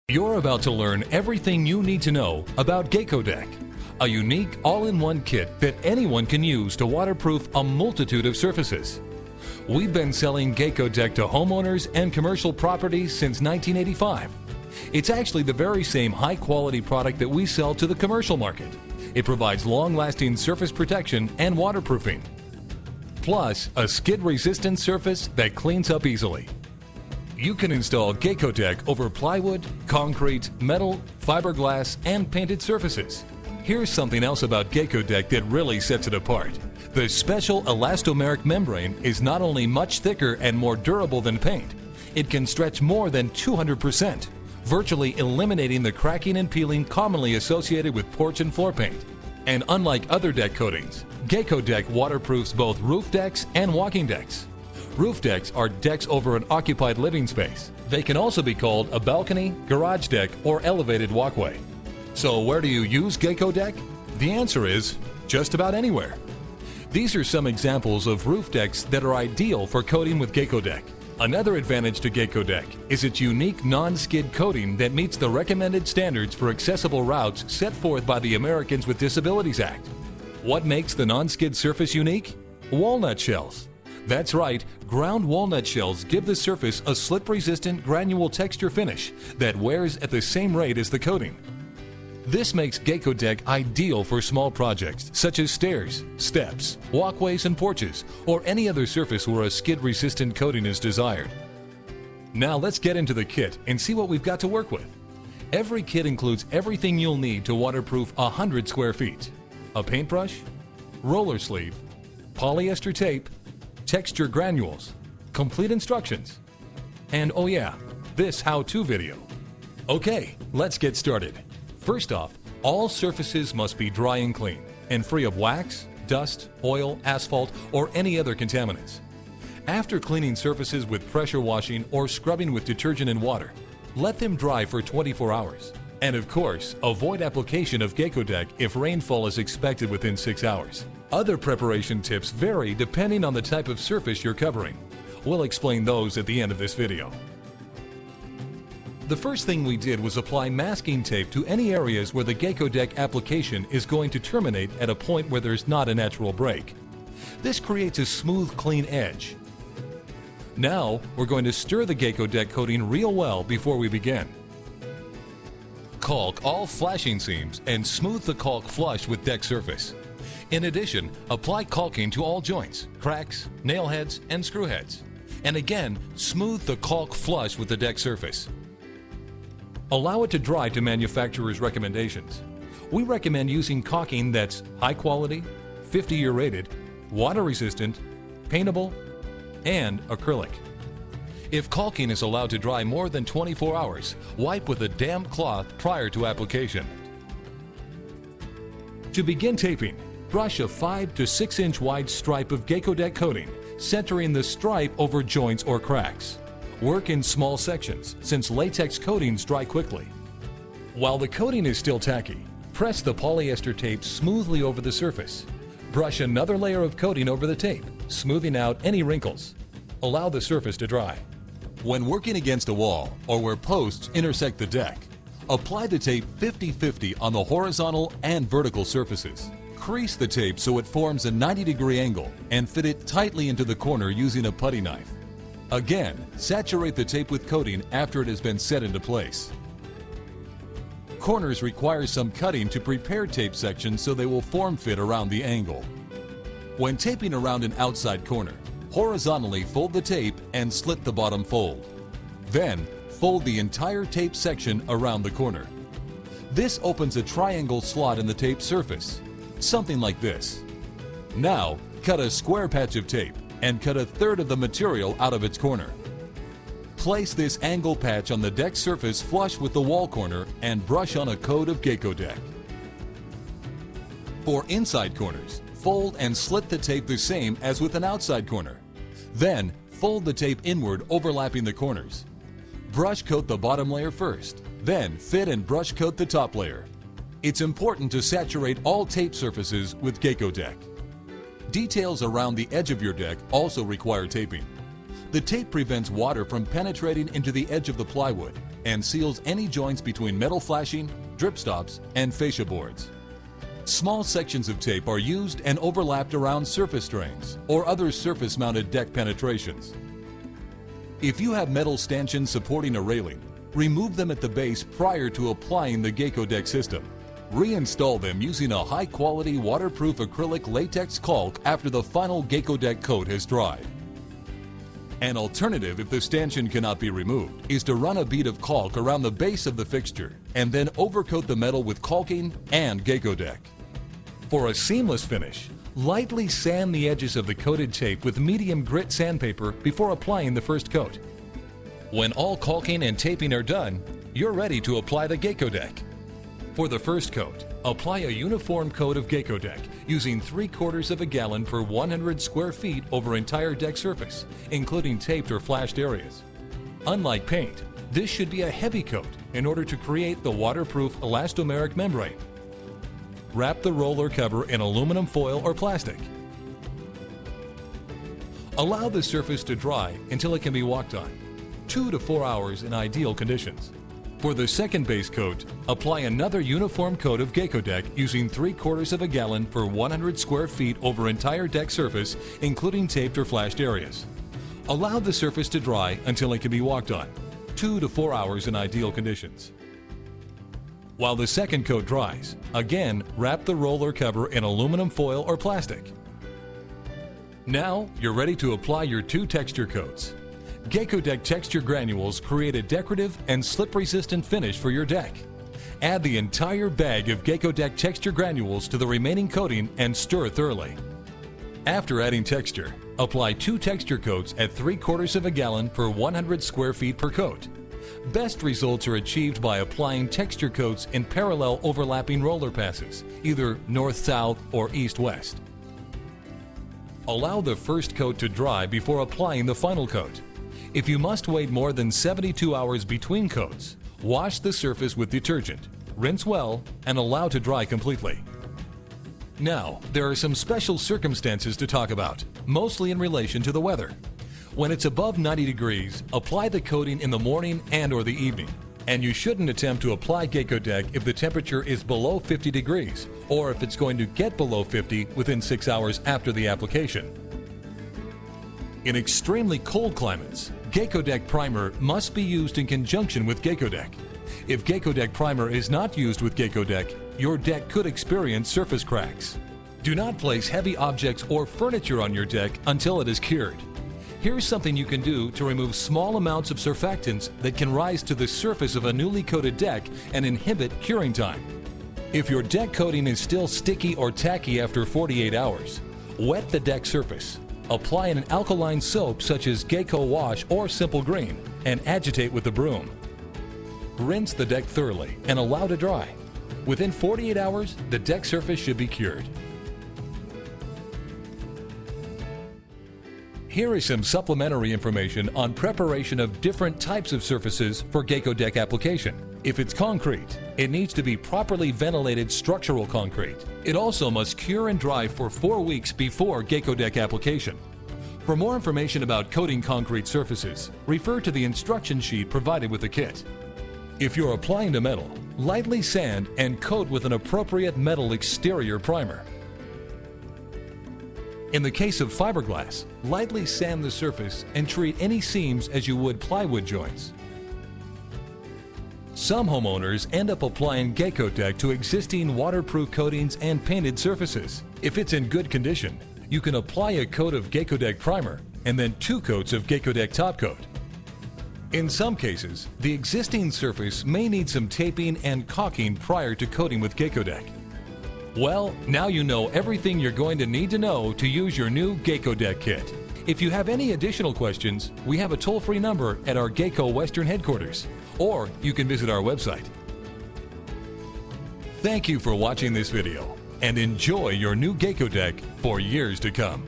You're about to learn everything you need to know about GacoDeck, a unique all-in-one kit that anyone can use to waterproof a multitude of surfaces. We've been selling GacoDeck to homeowners and commercial properties since 1985. It's actually the very same high-quality product that we sell to the commercial market. It provides long-lasting surface protection and waterproofing, plus a skid-resistant surface that cleans up easily. You can install GacoDeck over plywood, concrete, metal, fiberglass, and painted surfaces. Here's something else about GacoDeck that really sets it apart. The special elastomeric membrane is not only much thicker and more durable than paint, it can stretch more than 200%, virtually eliminating the cracking and peeling commonly associated with porch and floor paint. And unlike other deck coatings, GacoDeck waterproofs both roof decks and walking decks. Roof decks are decks over an occupied living space. They can also be called a balcony, garage deck, or elevated walkway. So where do you use GacoDeck? The answer is just about anywhere. These are some examples of roof decks that are ideal for coating with GacoDeck. Another advantage to GacoDeck is its unique non-skid coating that meets the recommended standards for accessible routes set forth by the Americans with Disabilities Act. What makes the non-skid surface unique? Walnut shells. That's right, ground walnut shells give the surface a slip-resistant granule texture finish that wears at the same rate as the coating. This makes GacoDeck ideal for small projects such as stairs, steps, walkways, and porches, or any other surface where a skid-resistant coating is desired. Now let's get into the kit and see what we've got to work with. Every kit includes everything you'll need to waterproof 100 square feet: a paintbrush, roller sleeve, polyester tape, texture granules, complete instructions, and oh yeah, this how-to video. Okay, let's get started. First off, all surfaces must be dry and clean and free of wax, dust, oil, asphalt, or any other contaminants. After cleaning surfaces with pressure washing or scrubbing with detergent and water, let them dry for 24 hours. And of course, avoid application of GacoDeck if rainfall is expected within 6 hours. Other preparation tips vary depending on the type of surface you're covering. We'll explain those at the end of this video. The first thing we did was apply masking tape to any areas where the GacoDeck application is going to terminate at a point where there's not a natural break. This creates a smooth, clean edge. Now, we're going to stir the GacoDeck coating real well before we begin. Caulk all flashing seams and smooth the caulk flush with deck surface. In addition, apply caulking to all joints, cracks, nail heads, and screw heads. And again, smooth the caulk flush with the deck surface. Allow it to dry to manufacturer's recommendations. We recommend using caulking that's high quality, 50-year rated, water resistant, paintable, and acrylic. If caulking is allowed to dry more than 24 hours, wipe with a damp cloth prior to application. To begin taping, brush a 5 to 6 inch wide stripe of GacoDeck coating, centering the stripe over joints or cracks. Work in small sections, since latex coatings dry quickly. While the coating is still tacky, press the polyester tape smoothly over the surface. Brush another layer of coating over the tape, smoothing out any wrinkles. Allow the surface to dry. When working against a wall or where posts intersect the deck, apply the tape 50-50 on the horizontal and vertical surfaces. Crease the tape so it forms a 90-degree angle and fit it tightly into the corner using a putty knife. Again, saturate the tape with coating after it has been set into place. Corners require some cutting to prepare tape sections so they will form fit around the angle. When taping around an outside corner, horizontally fold the tape and slit the bottom fold. Then, fold the entire tape section around the corner. This opens a triangle slot in the tape surface, something like this. Now, cut a square patch of tape and cut a third of the material out of its corner. Place this angle patch on the deck surface flush with the wall corner and brush on a coat of GacoDeck. For inside corners, fold and slit the tape the same as with an outside corner. Then, fold the tape inward overlapping the corners. Brush coat the bottom layer first, then fit and brush coat the top layer. It's important to saturate all tape surfaces with GacoDeck. Details around the edge of your deck also require taping. The tape prevents water from penetrating into the edge of the plywood and seals any joints between metal flashing, drip stops, and fascia boards. Small sections of tape are used and overlapped around surface drains or other surface-mounted deck penetrations. If you have metal stanchions supporting a railing, remove them at the base prior to applying the GacoDeck system. Reinstall them using a high-quality waterproof acrylic latex caulk after the final GacoDeck coat has dried. An alternative, if the stanchion cannot be removed, is to run a bead of caulk around the base of the fixture and then overcoat the metal with caulking and GacoDeck. For a seamless finish, lightly sand the edges of the coated tape with medium grit sandpaper before applying the first coat. When all caulking and taping are done, you're ready to apply the GacoDeck. For the first coat, apply a uniform coat of GacoDeck using 3/4 of a gallon per 100 square feet over entire deck surface, including taped or flashed areas. Unlike paint, this should be a heavy coat in order to create the waterproof elastomeric membrane. Wrap the roller cover in aluminum foil or plastic. Allow the surface to dry until it can be walked on, 2 to 4 hours in ideal conditions. For the second base coat, apply another uniform coat of GacoDeck using 3/4 of a gallon per 100 square feet over entire deck surface, including taped or flashed areas. Allow the surface to dry until it can be walked on, 2 to 4 hours in ideal conditions. While the second coat dries, again wrap the roller cover in aluminum foil or plastic. Now you're ready to apply your 2 texture coats. GacoDeck texture granules create a decorative and slip-resistant finish for your deck. Add the entire bag of GacoDeck texture granules to the remaining coating and stir thoroughly. After adding texture, apply 2 texture coats at 3/4 of a gallon per 100 square feet per coat. Best results are achieved by applying texture coats in parallel overlapping roller passes, either north-south or east-west. Allow the first coat to dry before applying the final coat. If you must wait more than 72 hours between coats, wash the surface with detergent, rinse well, and allow to dry completely. Now, there are some special circumstances to talk about, mostly in relation to the weather. When it's above 90 degrees, apply the coating in the morning and/or the evening. And you shouldn't attempt to apply GacoDeck if the temperature is below 50 degrees, or if it's going to get below 50 within 6 hours after the application. In extremely cold climates, GacoDeck primer must be used in conjunction with GacoDeck. If GacoDeck primer is not used with GacoDeck, your deck could experience surface cracks. Do not place heavy objects or furniture on your deck until it is cured. Here's something you can do to remove small amounts of surfactants that can rise to the surface of a newly coated deck and inhibit curing time. If your deck coating is still sticky or tacky after 48 hours, wet the deck surface. Apply an alkaline soap such as Gaco Wash or Simple Green and agitate with the broom. Rinse the deck thoroughly and allow to dry. Within 48 hours, the deck surface should be cured. Here is some supplementary information on preparation of different types of surfaces for GacoDeck application. If it's concrete, it needs to be properly ventilated structural concrete. It also must cure and dry for 4 weeks before GacoDeck application. For more information about coating concrete surfaces, refer to the instruction sheet provided with the kit. If you're applying to metal, lightly sand and coat with an appropriate metal exterior primer. In the case of fiberglass, lightly sand the surface and treat any seams as you would plywood joints. Some homeowners end up applying GacoDeck to existing waterproof coatings and painted surfaces. If it's in good condition, you can apply a coat of GacoDeck primer and then 2 coats of GacoDeck top coat. In some cases, the existing surface may need some taping and caulking prior to coating with GacoDeck. Well, now you know everything you're going to need to know to use your new GacoDeck kit. If you have any additional questions, we have a toll-free number at our Gaco Western headquarters, or you can visit our website. Thank you for watching this video, and enjoy your new GacoDeck for years to come.